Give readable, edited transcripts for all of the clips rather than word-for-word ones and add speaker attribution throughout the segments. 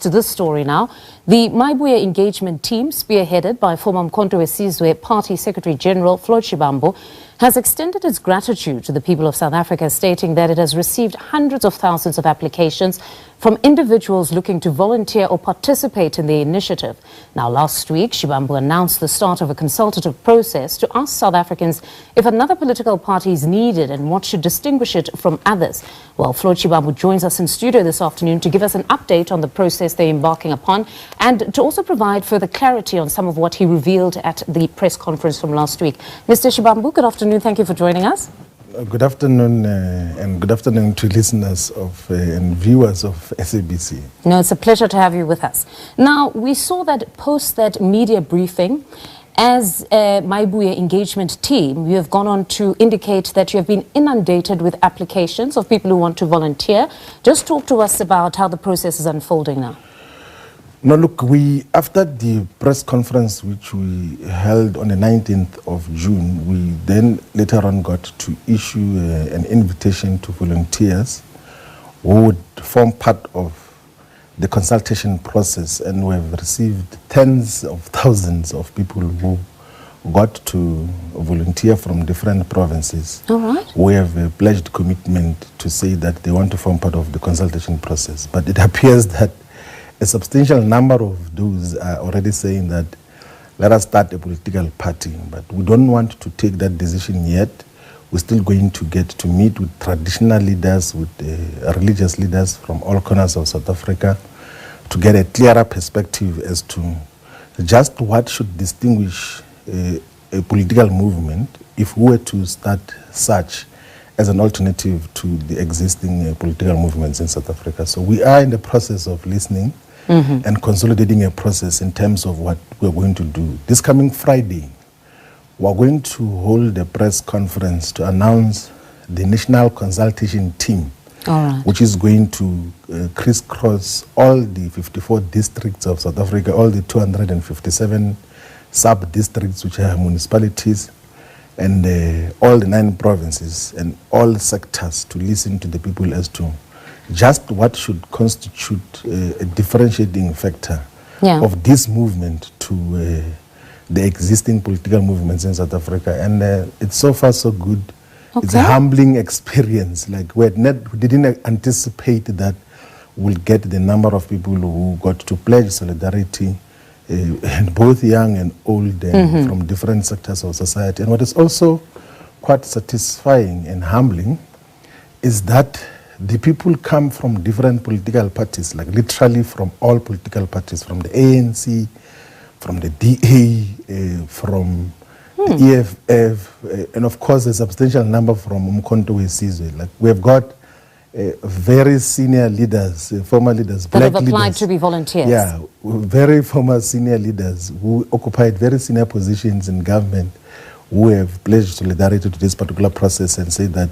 Speaker 1: to this story now. The Maibuya engagement team, spearheaded by former Umkhonto weSizwe Party Secretary General Floyd Shivambu, has extended its gratitude to the people of South Africa, stating that it has received hundreds of thousands of applications from individuals looking to volunteer or participate in the initiative. Now, last week, Shivambu announced the start of a consultative process to ask South Africans if another political party is needed and what should distinguish it from others. Well, Floyd Shivambu joins us in studio this afternoon to give us an update on the process they're embarking upon and to also provide further clarity on some of what he revealed at the press conference from last week. Mr. Shivambu, good afternoon. Thank you for joining us.
Speaker 2: Good afternoon, and good afternoon to listeners and viewers of SABC.
Speaker 1: No, it's a pleasure to have you with us. Now, we saw that post that media briefing, as a Maibuya engagement team, you have gone on to indicate that you have been inundated with applications of people who want to volunteer. Just talk to us about how the process is unfolding now.
Speaker 2: No, look, after the press conference which we held on the 19th of June, we then later on got to issue an invitation to volunteers who would form part of the consultation process, and we have received tens of thousands of people who got to volunteer from different provinces.
Speaker 1: All right.
Speaker 2: We have a pledged commitment to say that they want to form part of the consultation process, but it appears that a substantial number of those are already saying that let us start a political party, but we don't want to take that decision yet. We're still going to get to meet with traditional leaders, with religious leaders from all corners of South Africa to get a clearer perspective as to just what should distinguish a political movement if we were to start such as an alternative to the existing political movements in South Africa. So we are in the process of listening and consolidating a process in terms of what we're going to do. This coming Friday, we're going to hold a press conference to announce the National Consultation Team, which is going to crisscross all the 54 districts of South Africa, all the 257 sub-districts, which are municipalities, and all the 9 provinces and all sectors to listen to the people as to just what should constitute a differentiating factor of this movement to the existing political movements in South Africa. And it's so far so good. Okay. It's a humbling experience. Like we didn't anticipate that we'll get the number of people who got to pledge solidarity, and both young and old, from different sectors of society. And what is also quite satisfying and humbling is that the people come from different political parties, like literally from all political parties, from the ANC, from the DA, from the EFF, and of course a substantial number from Umkhonto weSizwe. Like we have got very senior leaders, former leaders,
Speaker 1: that
Speaker 2: black
Speaker 1: have applied
Speaker 2: leaders,
Speaker 1: to be volunteers.
Speaker 2: Yeah, very former senior leaders who occupied very senior positions in government, who have pledged solidarity to this particular process and say that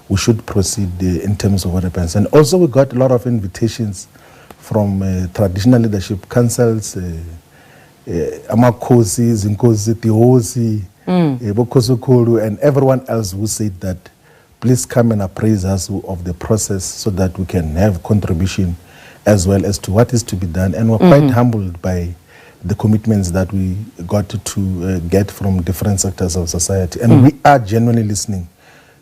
Speaker 2: we should proceed in terms of what happens. And also we got a lot of invitations from traditional leadership councils, Amakhosi, Zinkosi, Tihosi, Bokosokolu, and everyone else who said that please come and appraise us of the process so that we can have contribution as well as to what is to be done. And we're quite humbled by the commitments that we got to get from different sectors of society. And we are genuinely listening.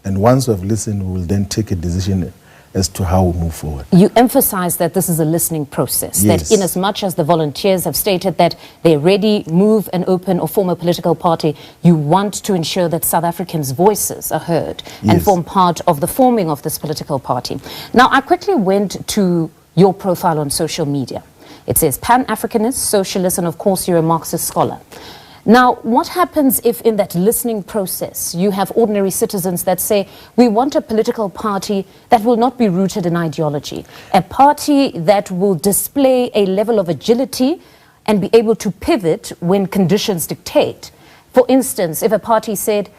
Speaker 2: And once we have listened, we will then take a decision as to how we move forward.
Speaker 1: You emphasize that this is a listening process,
Speaker 2: yes.
Speaker 1: That in as much as the volunteers have stated that they're ready, move and open or form a political party, you want to ensure that South Africans' voices are heard and form part of the forming of this political party. Now, I quickly went to your profile on social media. It says Pan-Africanist, socialist, and of course you're a Marxist scholar. Now, what happens if in that listening process you have ordinary citizens that say, we want a political party that will not be rooted in ideology, a party that will display a level of agility and be able to pivot when conditions dictate? For instance, if a party said,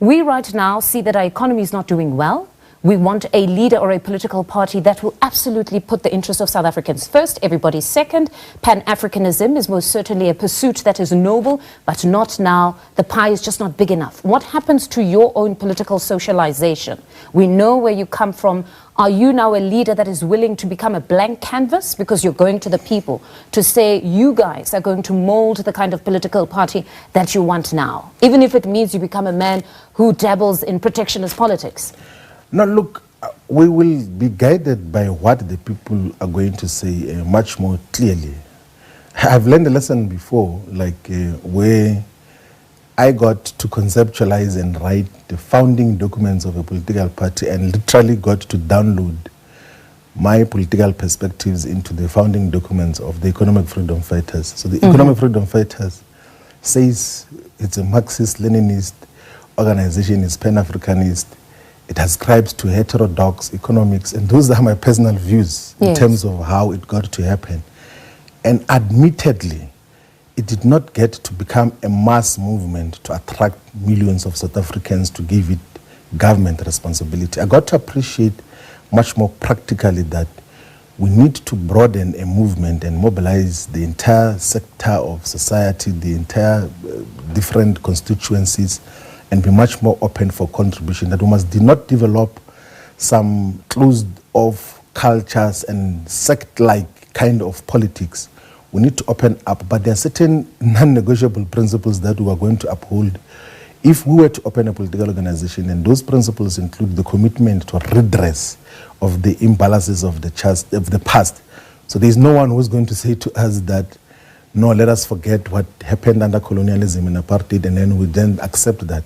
Speaker 1: we right now see that our economy is not doing well, we want a leader or a political party that will absolutely put the interests of South Africans first, everybody second. Pan-Africanism is most certainly a pursuit that is noble, but not now. The pie is just not big enough. What happens to your own political socialization? We know where you come from. Are you now a leader that is willing to become a blank canvas because you're going to the people to say you guys are going to mold the kind of political party that you want now, even if it means you become a man who dabbles in protectionist politics?
Speaker 2: No, look, we will be guided by what the people are going to say much more clearly. I've learned a lesson before, like where I got to conceptualize and write the founding documents of a political party and literally got to download my political perspectives into the founding documents of the Economic Freedom Fighters. So the Economic Freedom Fighters says it's a Marxist-Leninist organization, it's Pan-Africanist, it ascribes to heterodox economics, and those are my personal views in terms of how it got to happen. And admittedly, it did not get to become a mass movement to attract millions of South Africans to give it government responsibility. I got to appreciate much more practically that we need to broaden a movement and mobilize the entire sector of society, the entire different constituencies, and be much more open for contribution. That we must not develop some closed-off cultures and sect-like kind of politics. We need to open up, but there are certain non-negotiable principles that we are going to uphold if we were to open a political organization, and those principles include the commitment to redress of the imbalances of the past. So there is no one who is going to say to us that, no, let us forget what happened under colonialism and apartheid, and then we then accept that.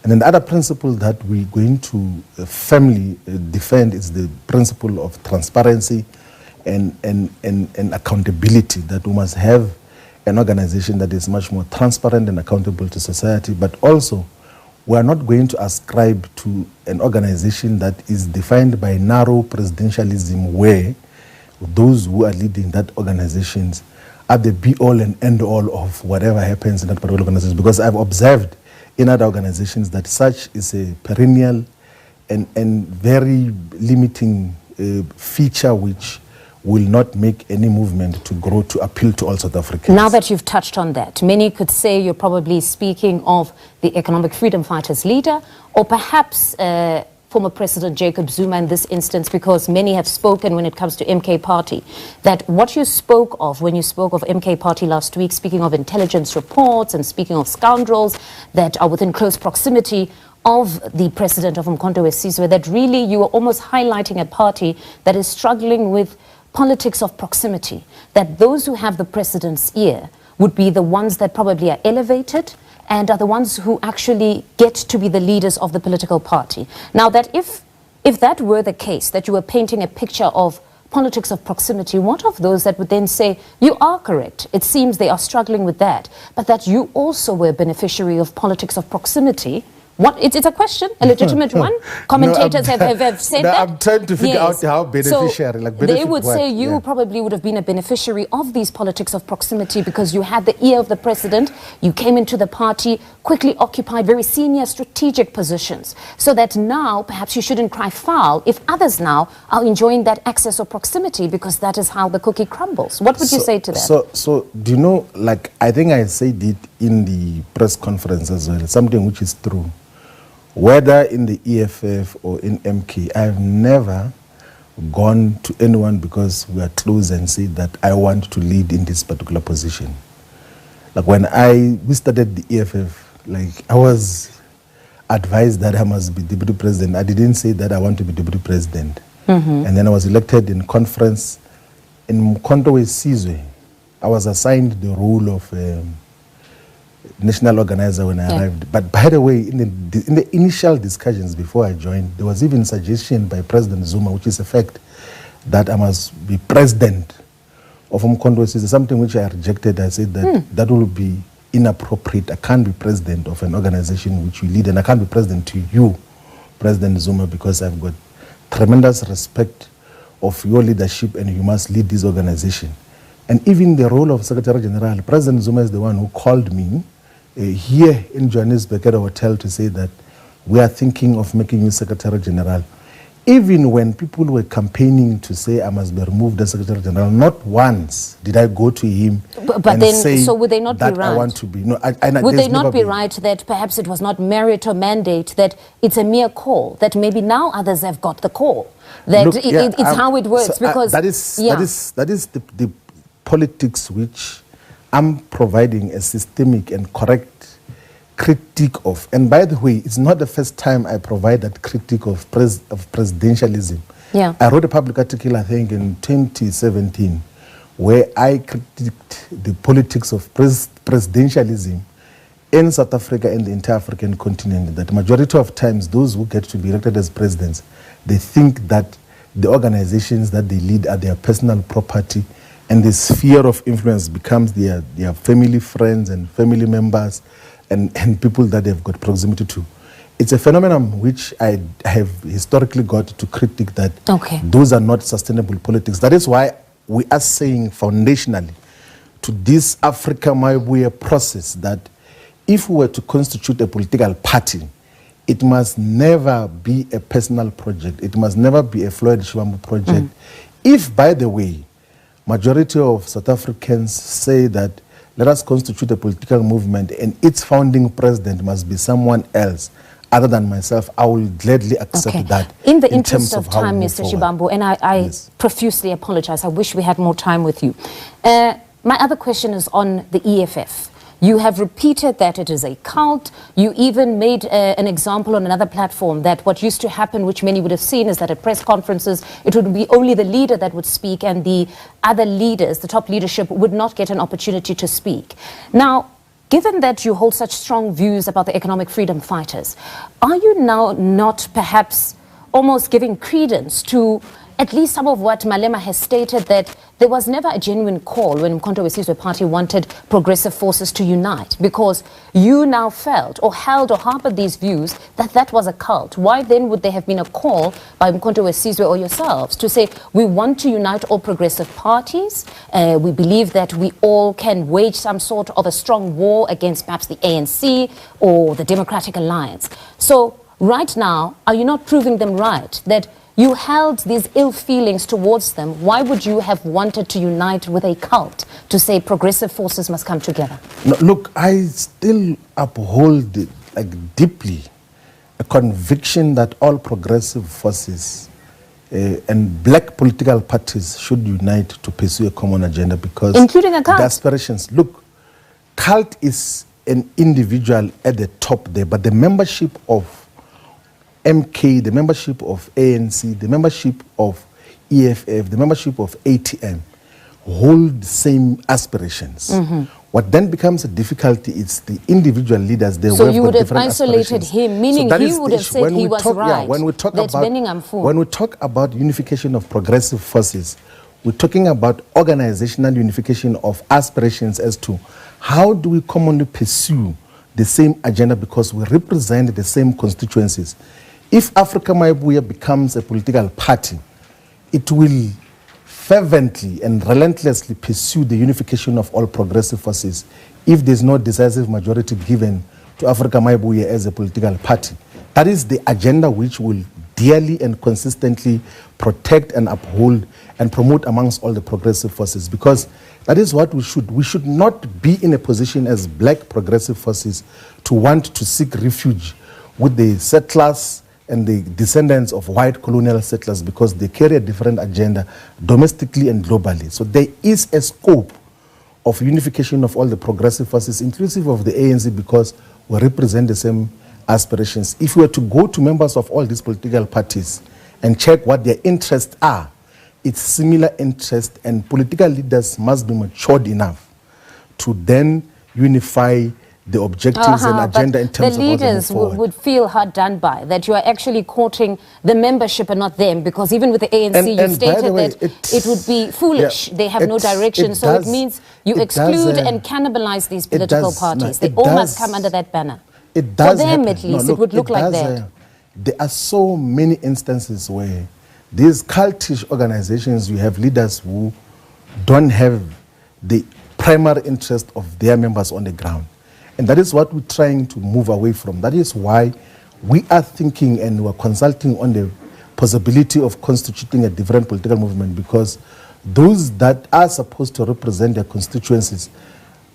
Speaker 2: And then the other principle that we're going to firmly defend is the principle of transparency and accountability, that we must have an organization that is much more transparent and accountable to society, but also we are not going to ascribe to an organization that is defined by narrow presidentialism, where those who are leading that organizations are the be-all and end-all of whatever happens in that particular organization. Because I've observed in other organizations that such is a perennial and very limiting feature which will not make any movement to grow to appeal to all South Africans.
Speaker 1: Now that you've touched on that, many could say you're probably speaking of the Economic Freedom Fighters leader, or perhaps former President Jacob Zuma in this instance, because many have spoken when it comes to MK Party, that what you spoke of when you spoke of MK Party last week, speaking of intelligence reports and speaking of scoundrels that are within close proximity of the president of Umkhonto we Sizwe, that really you are almost highlighting a party that is struggling with politics of proximity, that those who have the president's ear would be the ones that probably are elevated and are the ones who actually get to be the leaders of the political party. Now, that if that were the case, that you were painting a picture of politics of proximity, what of those that would then say, you are correct, it seems they are struggling with that, but that you also were a beneficiary of politics of proximity? What? It's a question, a legitimate one. Commentators have said that.
Speaker 2: I'm trying to figure out how beneficiary.
Speaker 1: So they would say you probably would have been a beneficiary of these politics of proximity because you had the ear of the president, you came into the party, quickly occupied very senior strategic positions, so that now perhaps you shouldn't cry foul if others now are enjoying that access or proximity, because that is how the cookie crumbles. What would you say to that?
Speaker 2: So do you know, like, I think I said it in the press conference as well, something which is true. Whether in the EFF or in MK, I've never gone to anyone because we are close and said that I want to lead in this particular position. Like when we started the EFF, like I was advised that I must be deputy president. I didn't say that I want to be deputy president. And then I was elected in conference in Umkhonto we Sizwe. I was assigned the role of national organizer when I arrived. But by the way, in the initial discussions before I joined, there was even a suggestion by President Zuma, which is a fact, that I must be president of Umkhonto we Sizwe, something which I rejected. I said that that will be inappropriate. I can't be president of an organization which you lead, and I can't be president to you, President Zuma, because I've got tremendous respect of your leadership and you must lead this organization. And even the role of Secretary General, President Zuma is the one who called me here in Johannesburg at a hotel to say that we are thinking of making you Secretary General. Even when people were campaigning to say I must be removed as Secretary General, not once did I go to him
Speaker 1: but
Speaker 2: and
Speaker 1: then,
Speaker 2: say
Speaker 1: so would they not
Speaker 2: that
Speaker 1: be right?
Speaker 2: I want to be. No,
Speaker 1: would they not be right that perhaps it was not merit or mandate, that it's a mere call, that maybe now others have got the call, that
Speaker 2: Look,
Speaker 1: it's how it works?
Speaker 2: So,
Speaker 1: because
Speaker 2: that is the politics which I'm providing a systemic and correct critique of. And by the way, it's not the first time I provide that critique of presidentialism.
Speaker 1: Yeah.
Speaker 2: I wrote a public article, I think, in 2017, where I critiqued the politics of presidentialism in South Africa and the entire African continent. That majority of times, those who get to be elected as presidents, they think that the organizations that they lead are their personal property, and the sphere of influence becomes their family, friends, and family members, and people that they've got proximity to. It's a phenomenon which I have historically got to critique, that those are not sustainable politics. That is why we are saying foundationally to this Africa Mabuya process that if we were to constitute a political party, it must never be a personal project. It must never be a Floyd Shivambu project. If, by the way, majority of South Africans say that let us constitute a political movement and its founding president must be someone else other than myself, I will gladly accept that.
Speaker 1: In the interest of time, Mr. Shivambu, and I profusely apologize. I wish we had more time with you. My other question is on the EFF. You have repeated that it is a cult. You even made an example on another platform that what used to happen, which many would have seen, is that at press conferences, it would be only the leader that would speak and the other leaders, the top leadership, would not get an opportunity to speak. Now, given that you hold such strong views about the economic freedom fighters, are you now not perhaps almost giving credence to at least some of what MALEMA has stated, that there was never a genuine call when Mkhonto weSizwe Party wanted progressive forces to unite, because you now felt or held or harbored these views that that was a cult? Why then would there have been a call by Mkhonto weSizwe or yourselves to say we want to unite all progressive parties, we believe that we all can wage some sort of a strong war against perhaps the ANC or the Democratic Alliance? So right now, are you not proving them right, that you held these ill feelings towards them? Why would you have wanted to unite with a cult to say progressive forces must come together?
Speaker 2: No, look, I still uphold deeply a conviction that all progressive forces and black political parties should unite to pursue a common agenda, because
Speaker 1: including a cult.
Speaker 2: The aspirations. Look, cult is an individual at the top there, but the membership of MK, the membership of ANC, the membership of EFF, the membership of ATM hold the same aspirations. What then becomes a difficulty is the individual leaders.
Speaker 1: So you would have isolated him, meaning he would have said he was right.
Speaker 2: Yeah, when we talk about unification of progressive forces, we're talking about organizational unification of aspirations as to how do we commonly pursue the same agenda, because we represent the same constituencies. If Africa Mabuya becomes a political party, it will fervently and relentlessly pursue the unification of all progressive forces if there's no decisive majority given to Africa Mabuya as a political party. That is the agenda which will dearly and consistently protect and uphold and promote amongst all the progressive forces, because that is what we should. We should not be in a position as black progressive forces to want to seek refuge with the settlers and the descendants of white colonial settlers, because they carry a different agenda domestically and globally. So there is a scope of unification of all the progressive forces, inclusive of the ANC, because we represent the same aspirations. If we were to go to members of all these political parties and check what their interests are, it's similar interests, and political leaders must be matured enough to then unify the objectives and agenda in terms of
Speaker 1: the leaders would feel hard done by that. You are actually courting the membership and not them, because even with the ANC you stated that it would be foolish. They have no direction, so it means you exclude and cannibalize these political parties. They all must come under that banner.
Speaker 2: It does
Speaker 1: for them
Speaker 2: happen.
Speaker 1: at least, it would look like that.
Speaker 2: There are so many instances where these cultish organizations, you have leaders who don't have the primary interest of their members on the ground. And that is what we're trying to move away from. That is why we are thinking and we're consulting on the possibility of constituting a different political movement, because those that are supposed to represent their constituencies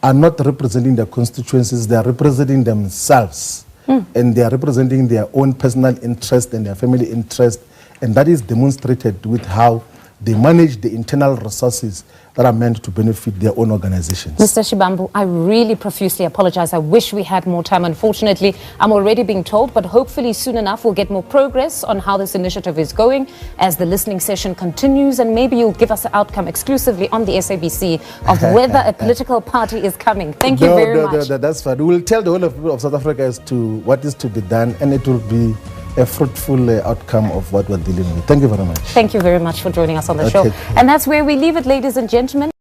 Speaker 2: are not representing their constituencies, they are representing themselves. And they are representing their own personal interest and their family interest, and that is demonstrated with how they manage the internal resources that are meant to benefit their own organizations.
Speaker 1: Mr. Shivambu, I really profusely apologize. I wish we had more time. Unfortunately, I'm already being told, but hopefully soon enough we'll get more progress on how this initiative is going as the listening session continues, and maybe you'll give us an outcome exclusively on the SABC of whether a political party is coming. Thank you very much.
Speaker 2: That's fine. We will tell the whole of people of South Africa as to what is to be done, and it will be a fruitful outcome of what we're dealing with. Thank you very much.
Speaker 1: Thank you very much for joining us on the show. And that's where we leave it, ladies and gentlemen.